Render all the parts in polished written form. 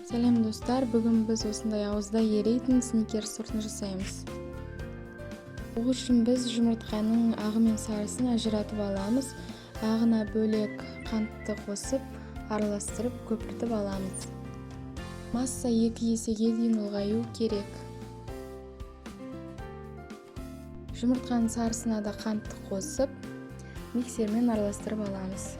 Сәлем достар, бүгін біз осындай ауызда ерейтін сникерс сортын жасаймыз. Бұл үшін біз жұмыртқаның ағы мен сарысын ажыратып аламыз. Ағына бөлек қантты қосып, араластырып, көпіртіп аламыз. Масса 2 есеге дейін ұлғаю керек. Жұмыртқаның сарысына да қантты қосып, миксермен араластырып аламыз.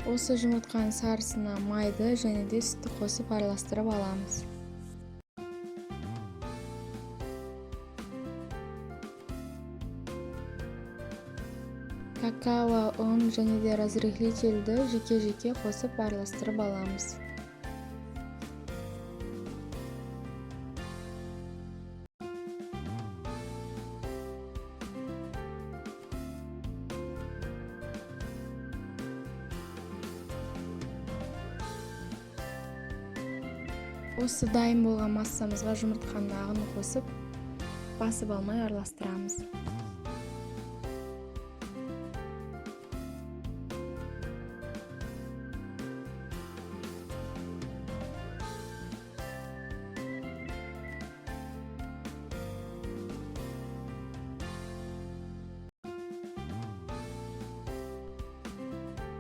Осы жұмыртқаның сарысына майды және де сүтті қосып араластырып аламыз. Какао, ұн және де разрыхлительді жеке-жеке қосып араластырып аламыз. Осы дайын болған массамызға жұмыртқаның ағын қосып, басып алмай араластырамыз.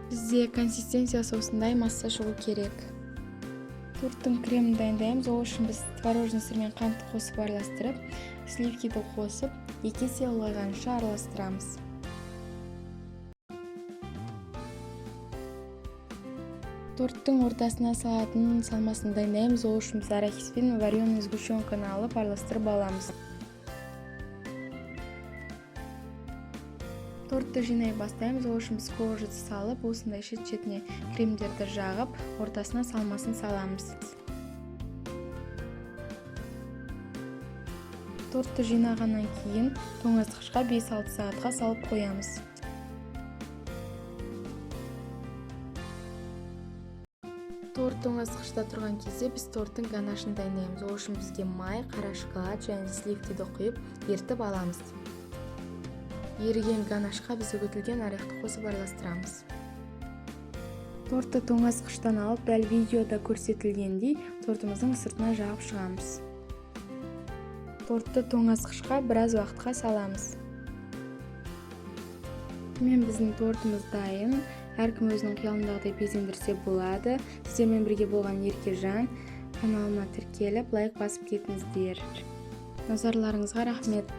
Бізде консистенциясы осындай масса шығу керек. Торттың кремін дайындаймыз. Ол үшін біз творожный сыр мен қантты қосып араластырып, сливкиді қосып, 2 есе ұлғайғанша араластырамыз. Торттың ортасына салатын салмасын дайындаймыз. Ол үшін біз арахис пен вареный сгущенканы алып араластырып аламыз. Тортты жинай бастаймыз. Ол үшін біз коважды салып, осындай шет-шетіне кремдерді жағып, ортасына салмасын саламыз. Тортты жинағаннан кейін тоңазытқышқа 5-6 сағатқа салып қоямыз. Торт тоңазытқышта тұрған кезде біз торттың ганашын дайындаймыз. Ол үшін бізге май, қара шоколад және сливкиді құйып, ертіп аламыз. Еріген ганашқа біз үгітілген орехты қосып араластырамыз. Тортты тоңазытқыштан алып, дәл видеода көрсетілгендей, тортымыздың сыртына жағып шығамыз. Тортты тоңазытқышқа біраз уақытқа саламыз. Біздің тортымыз дайын. Әркім өзінің қиялындағыдай безендірсе болады. Сіздермен бірге болған Еркежан. Каналыма тіркеліп, лайк басып кетіңіздер. Назарларыңызға рахмет.